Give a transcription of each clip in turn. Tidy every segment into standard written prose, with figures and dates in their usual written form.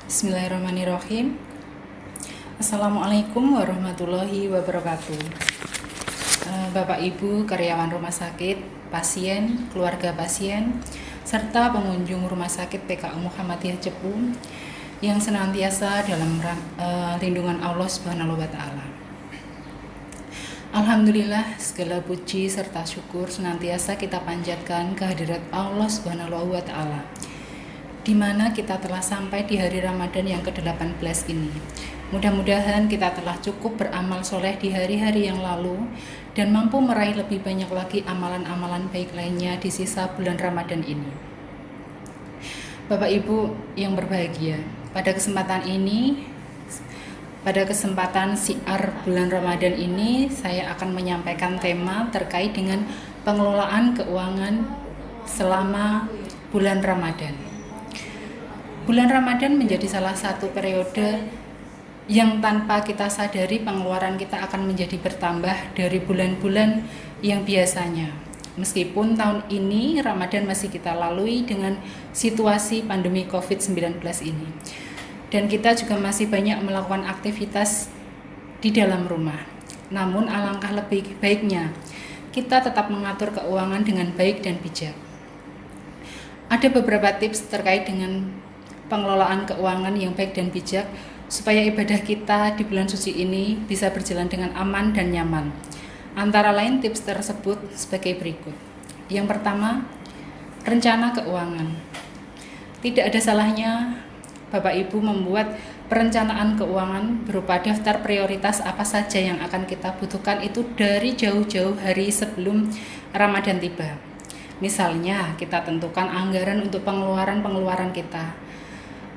Bismillahirrahmanirrahim. Assalamualaikum warahmatullahi wabarakatuh. Bapak Ibu karyawan rumah sakit, pasien, keluarga pasien, serta pengunjung rumah sakit PKU Muhammadiyah Cepu yang senantiasa dalam lindungan Allah Subhanahu wa taala. Alhamdulillah, segala puji serta syukur senantiasa kita panjatkan kehadirat Allah Subhanahu wa taala, di mana kita telah sampai di hari Ramadan yang ke-18 ini. Mudah-mudahan kita telah cukup beramal soleh di hari-hari yang lalu dan mampu meraih lebih banyak lagi amalan-amalan baik lainnya di sisa bulan Ramadan ini. Bapak Ibu yang berbahagia, pada kesempatan siar bulan Ramadan ini saya akan menyampaikan tema terkait dengan pengelolaan keuangan selama bulan Ramadan. Bulan Ramadan menjadi salah satu periode yang tanpa kita sadari pengeluaran kita akan menjadi bertambah dari bulan-bulan yang biasanya. Meskipun tahun ini Ramadan masih kita lalui dengan situasi pandemi COVID-19 ini. Dan kita juga masih banyak melakukan aktivitas di dalam rumah. Namun alangkah lebih baiknya kita tetap mengatur keuangan dengan baik dan bijak. Ada beberapa tips terkait dengan pengelolaan keuangan yang baik dan bijak supaya ibadah kita di bulan suci ini bisa berjalan dengan aman dan nyaman. Antara lain tips tersebut sebagai berikut. Yang pertama, rencana keuangan. Tidak ada salahnya Bapak Ibu membuat perencanaan keuangan berupa daftar prioritas apa saja yang akan kita butuhkan itu dari jauh-jauh hari sebelum Ramadan tiba. Misalnya, kita tentukan anggaran untuk pengeluaran kita.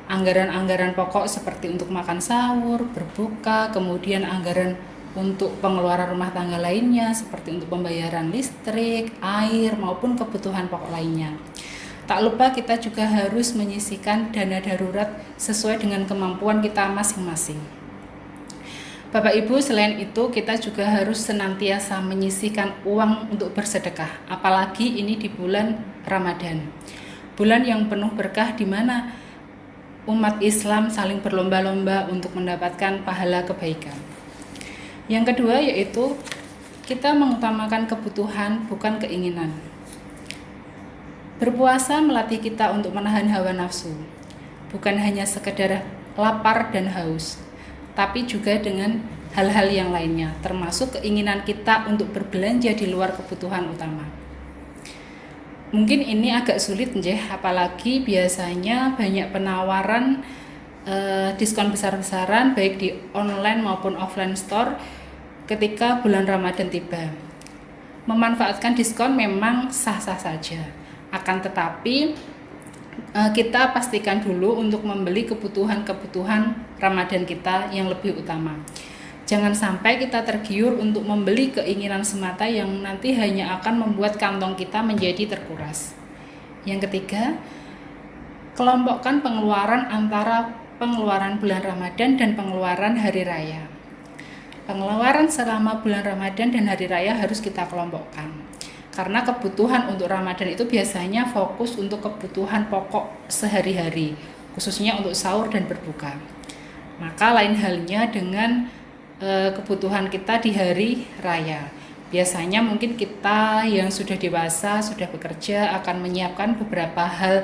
Anggaran-anggaran pokok seperti untuk makan sahur, berbuka, kemudian anggaran untuk pengeluaran rumah tangga lainnya seperti untuk pembayaran listrik, air, maupun kebutuhan pokok lainnya. Tak lupa kita juga harus menyisihkan dana darurat sesuai dengan kemampuan kita masing-masing. Bapak Ibu, selain itu kita juga harus senantiasa menyisihkan uang untuk bersedekah, apalagi ini di bulan Ramadan. Bulan yang penuh berkah di mana umat Islam saling berlomba-lomba untuk mendapatkan pahala kebaikan. Yang kedua yaitu kita mengutamakan kebutuhan bukan keinginan. Berpuasa melatih kita untuk menahan hawa nafsu, bukan hanya sekedar lapar dan haus, tapi juga dengan hal-hal yang lainnya, termasuk keinginan kita untuk berbelanja di luar kebutuhan utama. Mungkin ini agak sulit apalagi biasanya banyak penawaran diskon besar-besaran baik di online maupun offline store ketika bulan Ramadan tiba. Memanfaatkan diskon memang sah-sah saja, akan tetapi kita pastikan dulu untuk membeli kebutuhan-kebutuhan Ramadan kita yang lebih utama. Jangan sampai kita tergiur untuk membeli keinginan semata yang nanti hanya akan membuat kantong kita menjadi terkuras. Yang ketiga, kelompokkan pengeluaran antara pengeluaran bulan Ramadan dan pengeluaran hari raya. Pengeluaran selama bulan Ramadan dan hari raya harus kita kelompokkan. Karena kebutuhan untuk Ramadan itu biasanya fokus untuk kebutuhan pokok sehari-hari, khususnya untuk sahur dan berbuka. Maka lain halnya dengan kebutuhan kita di hari raya. Biasanya mungkin kita yang sudah dewasa, sudah bekerja akan menyiapkan beberapa hal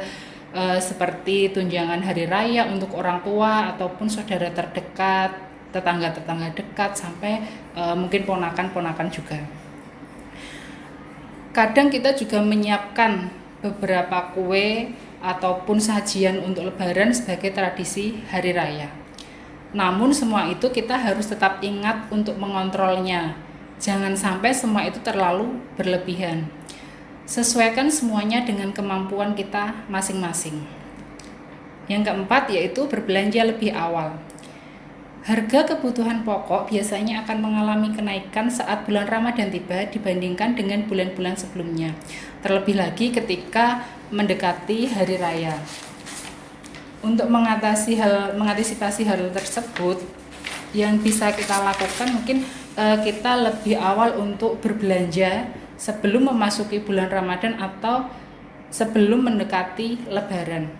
seperti tunjangan hari raya untuk orang tua ataupun saudara terdekat, tetangga-tetangga dekat, sampai mungkin ponakan-ponakan juga. Kadang kita juga menyiapkan beberapa kue ataupun sajian untuk lebaran sebagai tradisi hari raya. Namun semua itu kita harus tetap ingat untuk mengontrolnya. Jangan sampai semua itu terlalu berlebihan. Sesuaikan semuanya dengan kemampuan kita masing-masing. Yang keempat yaitu berbelanja lebih awal. Harga kebutuhan pokok biasanya akan mengalami kenaikan saat bulan Ramadan tiba dibandingkan dengan bulan-bulan sebelumnya. Terlebih lagi ketika mendekati hari raya. Untuk mengantisipasi hal tersebut, yang bisa kita lakukan mungkin kita lebih awal untuk berbelanja sebelum memasuki bulan Ramadan atau sebelum mendekati Lebaran.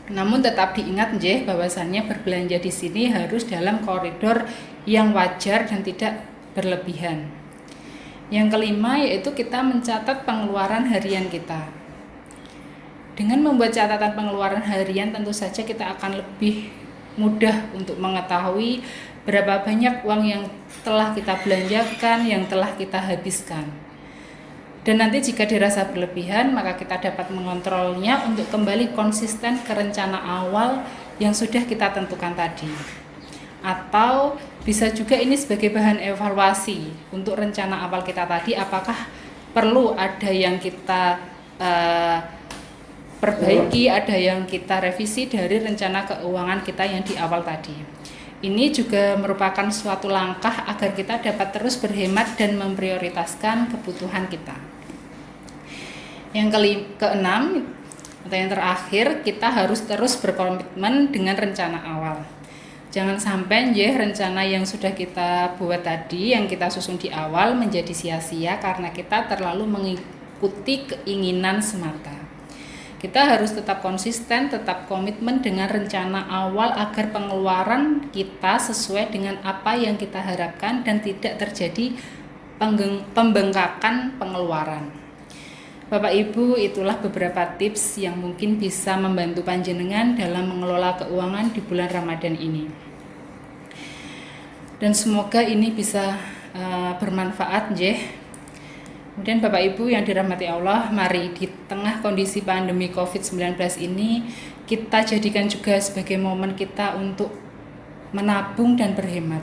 Namun tetap diingat nggih bahwasannya berbelanja di sini harus dalam koridor yang wajar dan tidak berlebihan. Yang kelima yaitu kita mencatat pengeluaran harian kita. Dengan membuat catatan pengeluaran harian tentu saja kita akan lebih mudah untuk mengetahui berapa banyak uang yang telah kita belanjakan, yang telah kita habiskan. Dan nanti jika dirasa berlebihan, maka kita dapat mengontrolnya untuk kembali konsisten ke rencana awal yang sudah kita tentukan tadi. Atau bisa juga ini sebagai bahan evaluasi untuk rencana awal kita tadi, apakah perlu ada yang kita perbaiki, ada yang kita revisi dari rencana keuangan kita yang di awal tadi. Ini juga merupakan suatu langkah agar kita dapat terus berhemat dan memprioritaskan kebutuhan kita. Yang keenam atau yang terakhir, kita harus terus berkomitmen dengan rencana awal. Jangan sampai rencana yang sudah kita buat tadi, yang kita susun di awal menjadi sia-sia karena kita terlalu mengikuti keinginan semata. Kita harus tetap konsisten, tetap komitmen dengan rencana awal agar pengeluaran kita sesuai dengan apa yang kita harapkan dan tidak terjadi pembengkakan pengeluaran. Bapak Ibu, itulah beberapa tips yang mungkin bisa membantu panjenengan dalam mengelola keuangan di bulan Ramadan ini. Dan semoga ini bisa bermanfaat nggih. Kemudian Bapak Ibu yang dirahmati Allah, mari di tengah kondisi pandemi COVID-19 ini kita jadikan juga sebagai momen kita untuk menabung dan berhemat.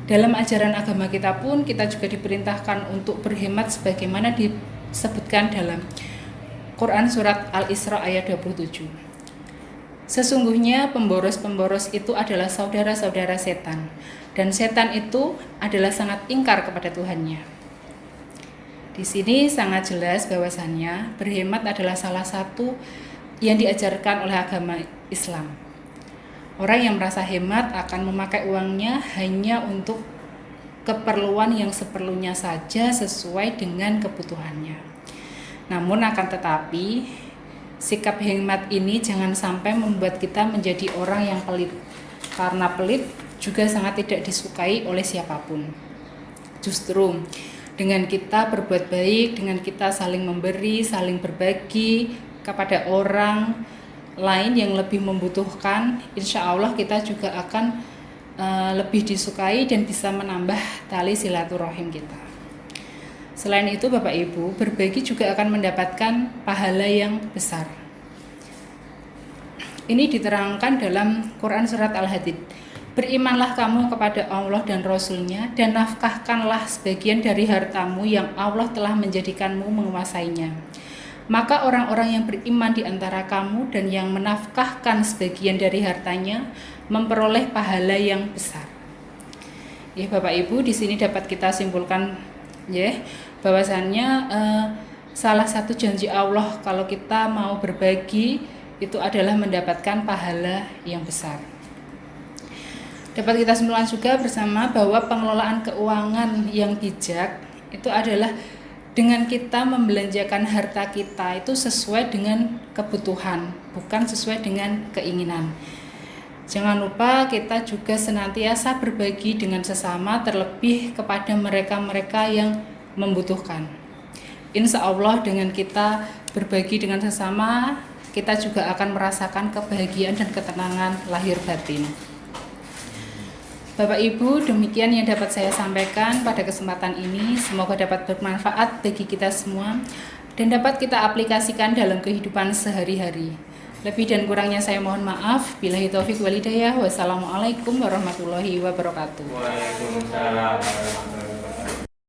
Dalam ajaran agama kita pun kita juga diperintahkan untuk berhemat sebagaimana disebutkan dalam Quran surat Al-Isra ayat 27. Sesungguhnya pemboros-pemboros itu adalah saudara-saudara setan, dan setan itu adalah sangat ingkar kepada Tuhannya. Di sini sangat jelas bahwasannya berhemat adalah salah satu yang diajarkan oleh agama Islam. Orang yang merasa hemat akan memakai uangnya hanya untuk keperluan yang seperlunya saja sesuai dengan kebutuhannya. Namun akan tetapi sikap hemat ini jangan sampai membuat kita menjadi orang yang pelit, karena pelit juga sangat tidak disukai oleh siapapun. Justru dengan kita berbuat baik, dengan kita saling memberi, saling berbagi kepada orang lain yang lebih membutuhkan, insya Allah kita juga akan lebih disukai dan bisa menambah tali silaturahim kita. Selain itu Bapak Ibu, berbagi juga akan mendapatkan pahala yang besar. Ini diterangkan dalam Quran surat Al-Hadid. Berimanlah kamu kepada Allah dan Rasul-Nya dan nafkahkanlah sebagian dari hartamu yang Allah telah menjadikanmu menguasainya. Maka orang-orang yang beriman di antara kamu dan yang menafkahkan sebagian dari hartanya memperoleh pahala yang besar. Ya Bapak Ibu, di sini dapat kita simpulkan bahwasannya salah satu janji Allah kalau kita mau berbagi itu adalah mendapatkan pahala yang besar. Dapat kita simpulkan juga bersama bahwa pengelolaan keuangan yang bijak itu adalah dengan kita membelanjakan harta kita itu sesuai dengan kebutuhan, bukan sesuai dengan keinginan. Jangan lupa kita juga senantiasa berbagi dengan sesama, terlebih kepada mereka-mereka yang membutuhkan. Insya Allah dengan kita berbagi dengan sesama, kita juga akan merasakan kebahagiaan dan ketenangan lahir batin. Bapak Ibu, demikian yang dapat saya sampaikan pada kesempatan ini. Semoga dapat bermanfaat bagi kita semua dan dapat kita aplikasikan dalam kehidupan sehari-hari. Lebih dan kurangnya saya mohon maaf. Billahi taufik wal hidayah. Wassalamualaikum warahmatullahi wabarakatuh. Waalaikumsalam warahmatullahi wabarakatuh.